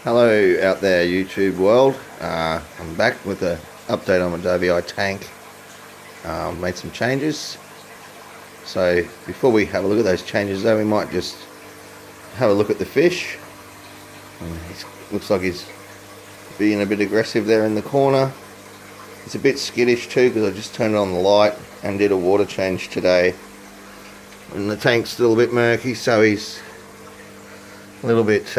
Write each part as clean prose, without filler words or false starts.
Hello out there YouTube world. I'm back with an update on my dovii tank. Made some changes. So before we have a look at those changes though, we might just have a look at the fish. Looks like he's being a bit aggressive there in the corner. It's a bit skittish too because I just turned on the light and did a water change today. And the tank's still a bit murky, so he's a little bit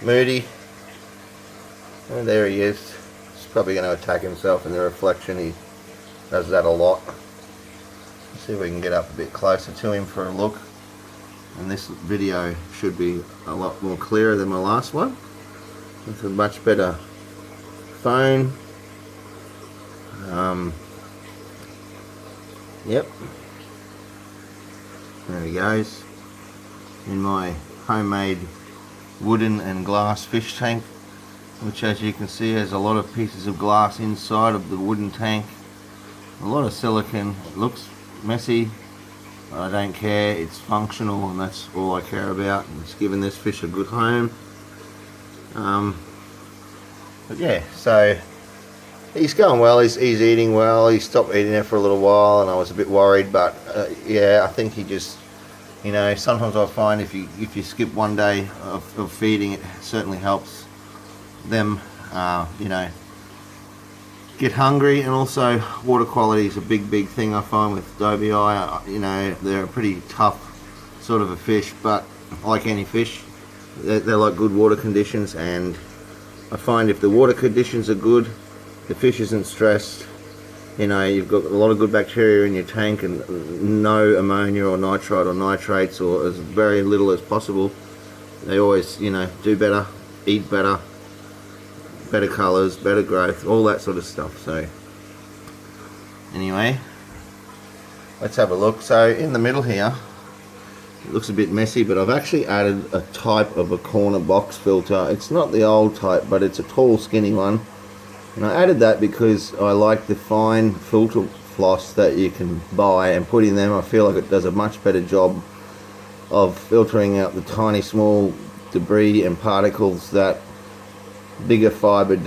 moody. And there he is. He's probably going to attack himself in the reflection. He does that a lot. Let's see if we can get up a bit closer to him for a look. And this video should be a lot more clearer than my last one. It's a much better phone. Yep. There he goes. In my homemade wooden and glass fish tank, which as you can see has a lot of pieces of glass inside of the wooden tank, a lot of silicone. It looks messy, but I don't care. It's functional and that's all I care about. It's giving this fish a good home. But yeah, so he's going well. He's eating well. He stopped eating there for a little while and I was a bit worried, but yeah, I think he just, you know, sometimes I find if you skip one day of feeding, it certainly helps them, you know, get hungry. And also water quality is a big thing I find with dovii. You know, they're a pretty tough sort of a fish, but like any fish, they're like good water conditions. And I find if the water conditions are good, the fish isn't stressed. You know, you've got a lot of good bacteria in your tank and no ammonia or nitrite or nitrates, or as very little as possible. They always, you know, do better, eat better, better colours, better growth, all that sort of stuff. So anyway, let's have a look. So in the middle here, it looks a bit messy, but I've actually added a type of a corner box filter. It's not the old type, but it's a tall skinny one. And I added that because I like the fine filter floss that you can buy and put in them. I feel like it does a much better job of filtering out the tiny small debris and particles that bigger fibered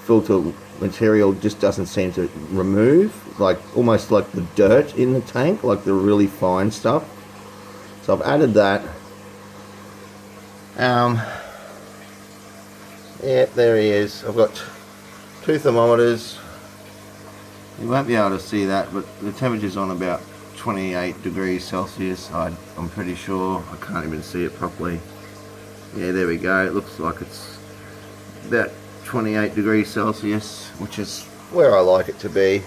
filter material just doesn't seem to remove, like almost like the dirt in the tank, like the really fine stuff. So I've added that. Yeah, there he is. I've got 2 thermometers. You won't be able to see that, but the temperature's on about 28 degrees Celsius. I'm pretty sure. I can't even see it properly. Yeah, there we go. It looks like it's about 28 degrees Celsius, which is where I like it to be.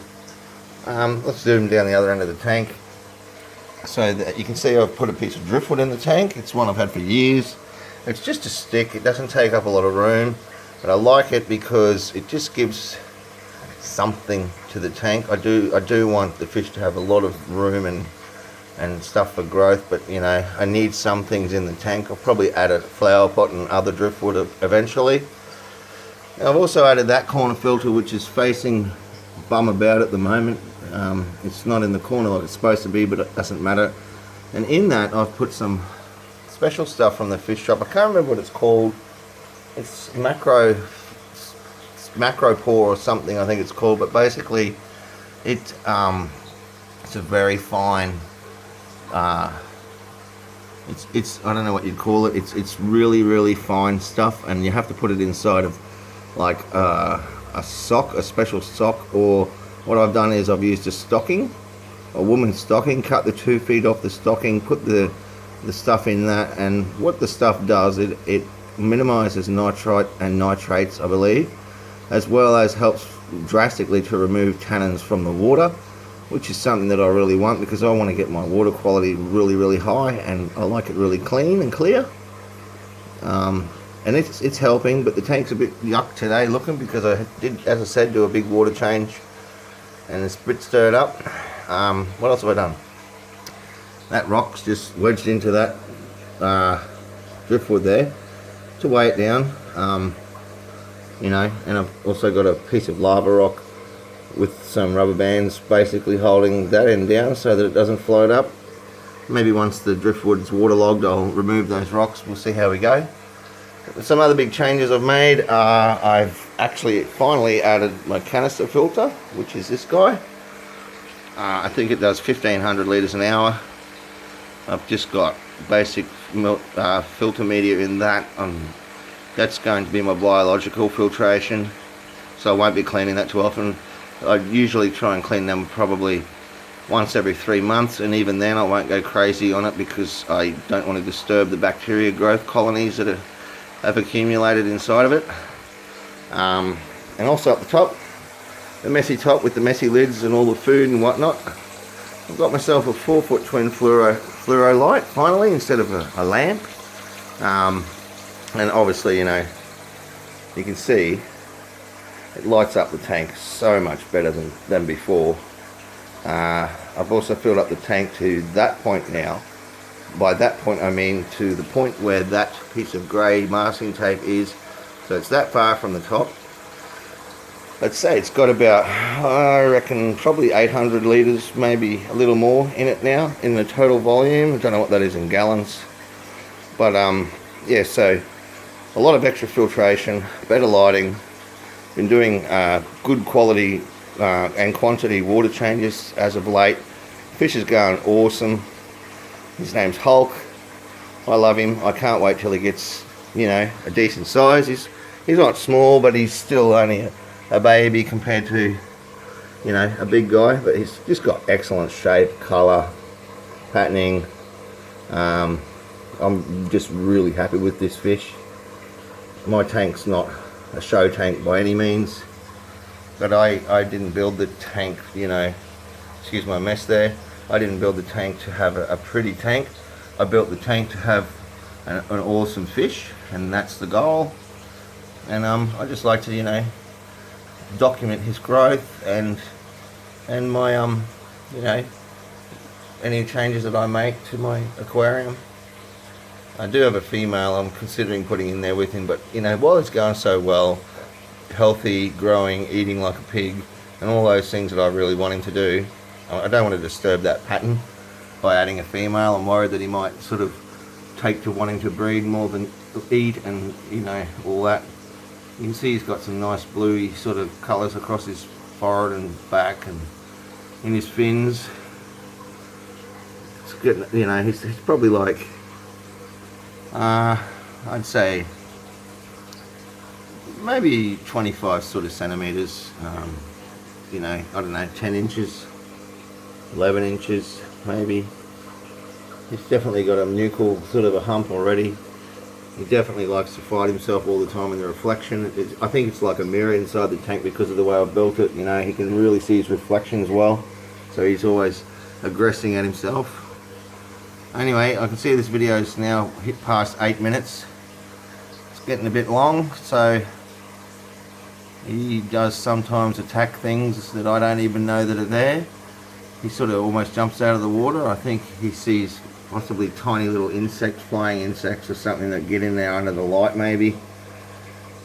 Let's zoom down the other end of the tank so that you can see I've put a piece of driftwood in the tank. It's one I've had for years. It's just a stick. It doesn't take up a lot of room. But I like it because it just gives something to the tank. I do want the fish to have a lot of room and stuff for growth, but you know, I need some things in the tank. I'll probably add a flower pot and other driftwood eventually. Now, I've also added that corner filter, which is facing bum about at the moment. It's not in the corner like it's supposed to be, but it doesn't matter. And in that I've put some special stuff from the fish shop. I can't remember what it's called. It's macro pour or something, I think it's called, but basically it's a very fine, it's I don't know what you'd call it. It's really fine stuff, and you have to put it inside of like a sock, a special sock, or what I've done is I've used a woman's stocking, cut the 2 feet off the stocking, put the stuff in that, and what the stuff does, it minimizes nitrite and nitrates, I believe, as well as helps drastically to remove tannins from the water, which is something that I really want because I want to get my water quality really high, and I like it really clean and clear. And it's helping, but the tank's a bit yuck today looking because I did, as I said, do a big water change and it's a bit stirred up. What else have I done? That rock's just wedged into that driftwood there to weigh it down, you know, and I've also got a piece of lava rock with some rubber bands basically holding that end down so that it doesn't float up. Maybe once the driftwood's waterlogged, I'll remove those rocks. We'll see how we go. Some other big changes I've made are I've actually finally added my canister filter, which is this guy. I think it does 1500 litres an hour. I've just got basic milk, filter media in that. That's going to be my biological filtration, so I won't be cleaning that too often. I usually try and clean them probably once every 3 months, and even then I won't go crazy on it because I don't want to disturb the bacteria growth colonies that have accumulated inside of it. And also up the top, the messy top with the messy lids and all the food and whatnot. I've got myself a 4-foot twin fluoro light finally, instead of a lamp. And obviously, you know, you can see it lights up the tank so much better than before. I've also filled up the tank to that point now. By that point I mean to the point where that piece of grey masking tape is. So it's that far from the top. Let's say it's got about, I reckon, probably 800 litres, maybe a little more in it now, in the total volume. I don't know what that is in gallons. But yeah, so a lot of extra filtration, better lighting. Been doing good quality and quantity water changes as of late. Fish is going awesome. His name's Hulk. I love him. I can't wait till he gets, you know, a decent size. He's not small, but he's still only a baby compared to, you know, a big guy. But he's just got excellent shape, colour, patterning. I'm just really happy with this fish. My tank's not a show tank by any means, but I didn't build the tank, you know, excuse my mess there. I didn't build the tank to have a pretty tank. I built the tank to have an awesome fish, and that's the goal. And I just like to, you know, document his growth and my you know, any changes that I make to my aquarium. I do have a female I'm considering putting in there with him, but you know, while it's going so well, healthy, growing, eating like a pig, and all those things that I really want him to do, I don't want to disturb that pattern by adding a female. I'm worried that he might sort of take to wanting to breed more than eat, and you know, all that. You can see he's got some nice bluey sort of colours across his forehead and back and in his fins. It's getting, you know, he's probably like, I'd say maybe 25 sort of centimetres, you know, I don't know, 10 inches, 11 inches maybe. He's definitely got a nuchal sort of a hump already. He definitely likes to fight himself all the time in the reflection. I think it's like a mirror inside the tank because of the way I've built it. You know, he can really see his reflection as well. So he's always aggressing at himself. Anyway, I can see this video is now hit past 8 minutes. It's getting a bit long, so he does sometimes attack things that I don't even know that are there. He sort of almost jumps out of the water. I think he sees possibly tiny little insects, flying insects or something that get in there under the light maybe.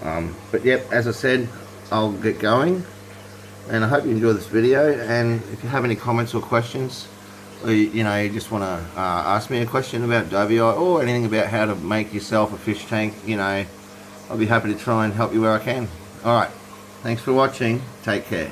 But yep, as I said, I'll get going, and I hope you enjoy this video. And if you have any comments or questions, or you know, you just want to ask me a question about dovii or anything about how to make yourself a fish tank, you know, I'll be happy to try and help you where I can. Alright, thanks for watching, take care.